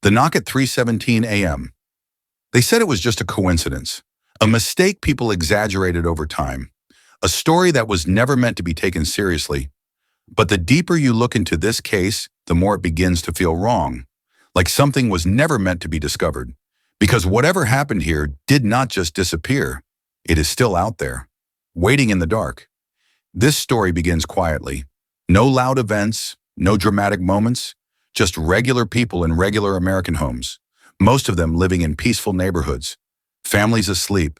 The knock at 3:17 a.m. They said it was just a coincidence, a mistake people exaggerated over time, a story that was never meant to be taken seriously. But the deeper you look into this case, the more it begins to feel wrong, like something was never meant to be discovered. Because whatever happened here did not just disappear. It is still out there, waiting in the dark. This story begins quietly. No loud events, no dramatic moments, just regular people in regular American homes, most of them living in peaceful neighborhoods, families asleep,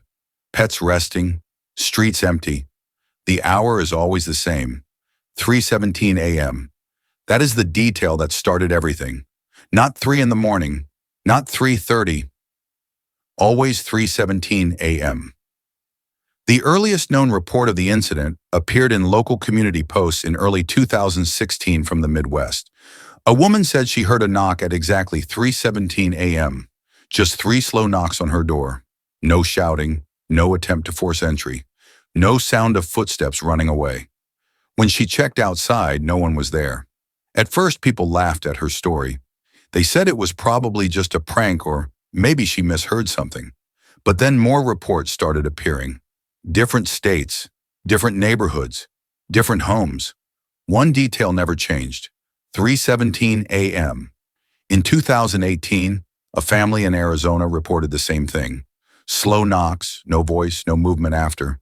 pets resting, streets empty. The hour is always the same, 3:17 a.m. That is the detail that started everything. Not 3 in the morning, not 3:30, always 3:17 a.m. The earliest known report of the incident appeared in local community posts in early 2016 from the Midwest. A woman said she heard a knock at exactly 3:17 a.m., just 3 slow knocks on her door. No shouting, no attempt to force entry, no sound of footsteps running away. When she checked outside, no one was there. At first, people laughed at her story. They said it was probably just a prank or maybe she misheard something. But then more reports started appearing. Different states, different neighborhoods, different homes. One detail never changed. 3:17 a.m. In 2018, a family in Arizona reported the same thing. Slow knocks, no voice, no movement after.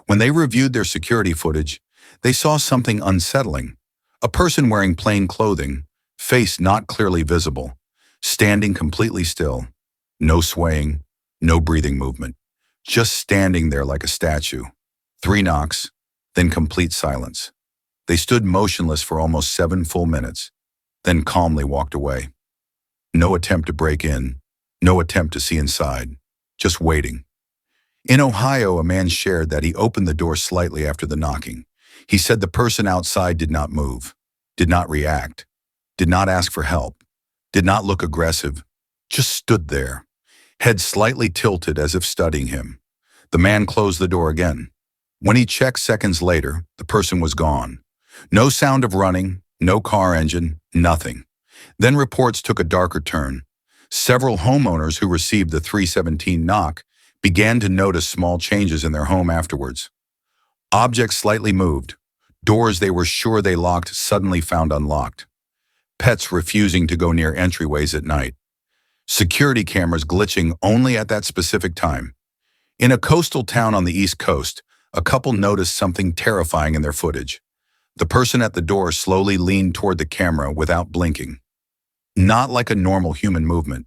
When they reviewed their security footage, they saw something unsettling. A person wearing plain clothing, face not clearly visible, standing completely still. No swaying, no breathing movement. Just standing there like a statue. 3 knocks, then complete silence. They stood motionless for almost 7 full minutes, then calmly walked away. No attempt to break in, no attempt to see inside, just waiting. In Ohio, a man shared that he opened the door slightly after the knocking. He said the person outside did not move, did not react, did not ask for help, did not look aggressive, just stood there, head slightly tilted as if studying him. The man closed the door again. When he checked seconds later, the person was gone. No sound of running, no car engine, nothing. Then reports took a darker turn. Several homeowners who received the 3:17 knock began to notice small changes in their home afterwards. Objects slightly moved. Doors they were sure they locked suddenly found unlocked. Pets refusing to go near entryways at night. Security cameras glitching only at that specific time. In a coastal town on the East Coast, a couple noticed something terrifying in their footage. The person at the door slowly leaned toward the camera without blinking. Not like a normal human movement.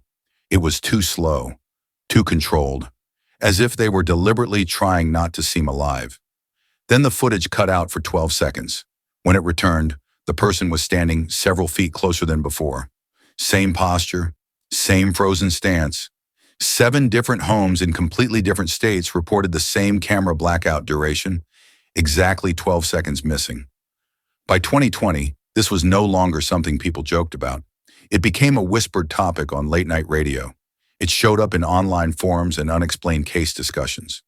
It was too slow, too controlled, as if they were deliberately trying not to seem alive. Then the footage cut out for 12 seconds. When it returned, the person was standing several feet closer than before. Same posture, same frozen stance. 7 different homes in completely different states reported the same camera blackout duration, exactly 12 seconds missing. By 2020, this was no longer something people joked about. It became a whispered topic on late-night radio. It showed up in online forums and unexplained case discussions.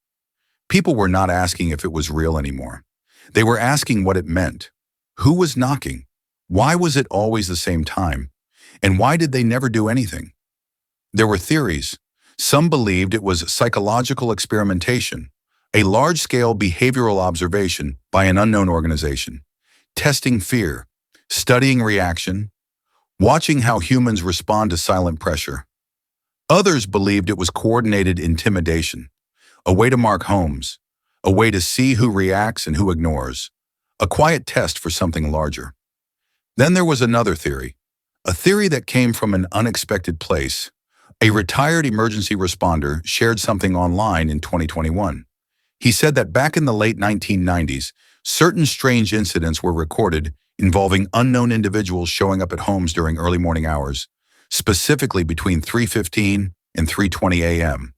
People were not asking if it was real anymore. They were asking what it meant. Who was knocking? Why was it always the same time? And why did they never do anything? There were theories. Some believed it was psychological experimentation, a large-scale behavioral observation by an unknown organization, testing fear, studying reaction, watching how humans respond to silent pressure. Others believed it was coordinated intimidation, a way to mark homes, a way to see who reacts and who ignores, a quiet test for something larger. Then there was another theory, a theory that came from an unexpected place. A retired emergency responder shared something online in 2021. He said that back in the late 1990s, certain strange incidents were recorded involving unknown individuals showing up at homes during early morning hours, specifically between 3:15 and 3:20 a.m.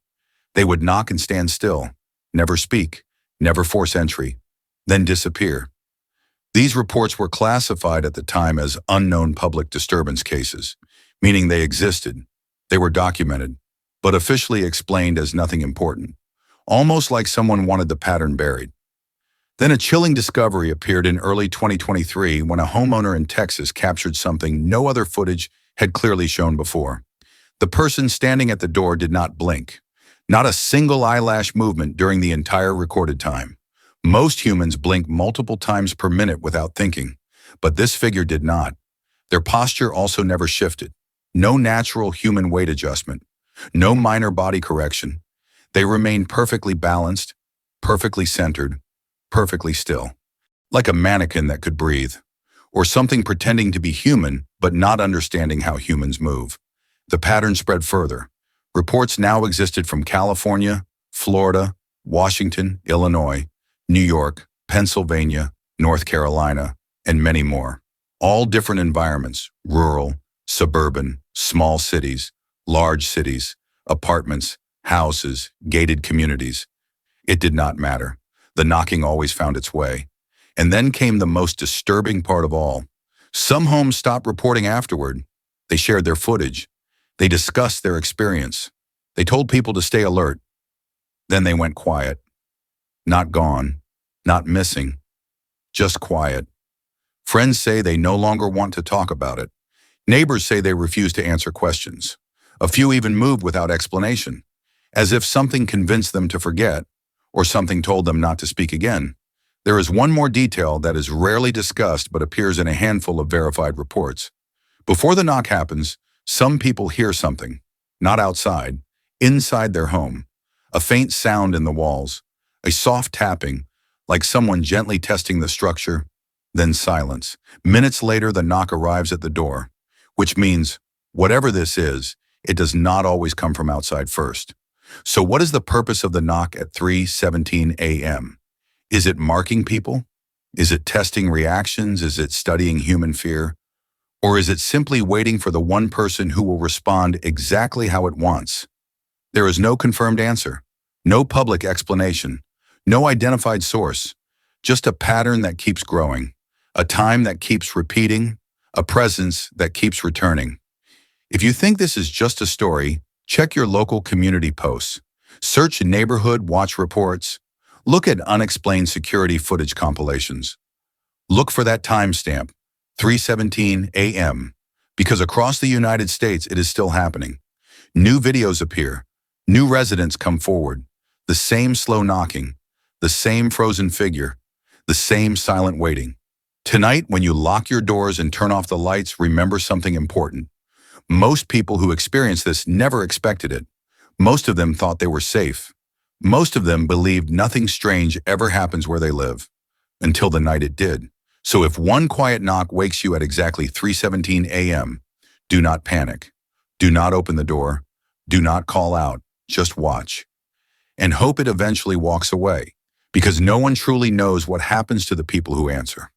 They would knock and stand still, never speak, never force entry, then disappear. These reports were classified at the time as unknown public disturbance cases, meaning they existed. They were documented, but officially explained as nothing important, almost like someone wanted the pattern buried. Then a chilling discovery appeared in early 2023 when a homeowner in Texas captured something no other footage had clearly shown before. The person standing at the door did not blink. Not a single eyelash movement during the entire recorded time. Most humans blink multiple times per minute without thinking, but this figure did not. Their posture also never shifted. No natural human weight adjustment. No minor body correction. They remained perfectly balanced, perfectly centered, perfectly still. Like a mannequin that could breathe. Or something pretending to be human, but not understanding how humans move. The pattern spread further. Reports now existed from California, Florida, Washington, Illinois, New York, Pennsylvania, North Carolina, and many more. All different environments, rural, suburban, small cities, large cities, apartments, houses, gated communities. It did not matter. The knocking always found its way. And then came the most disturbing part of all. Some homes stopped reporting afterward. They shared their footage. They discussed their experience. They told people to stay alert. Then they went quiet. Not gone. Not missing. Just quiet. Friends say they no longer want to talk about it. Neighbors say they refuse to answer questions. A few even moved without explanation, as if something convinced them to forget, or something told them not to speak again. There is one more detail that is rarely discussed but appears in a handful of verified reports. Before the knock happens, some people hear something, not outside, inside their home. A faint sound in the walls, a soft tapping, like someone gently testing the structure, then silence. Minutes later, the knock arrives at the door, which means, whatever this is, it does not always come from outside first. So what is the purpose of the knock at 3:17 a.m.? Is it marking people? Is it testing reactions? Is it studying human fear? Or is it simply waiting for the one person who will respond exactly how it wants? There is no confirmed answer, no public explanation, no identified source, just a pattern that keeps growing, a time that keeps repeating, a presence that keeps returning. If you think this is just a story, check your local community posts. Search neighborhood watch reports. Look at unexplained security footage compilations. Look for that timestamp, 3:17 a.m., because across the United States it is still happening. New videos appear. New residents come forward. The same slow knocking, the same frozen figure, the same silent waiting. Tonight, when you lock your doors and turn off the lights, remember something important. Most people who experience this never expected it. Most of them thought they were safe. Most of them believed nothing strange ever happens where they live, until the night it did. So if one quiet knock wakes you at exactly 3:17 a.m., do not panic. Do not open the door. Do not call out. Just watch. And hope it eventually walks away, because no one truly knows what happens to the people who answer.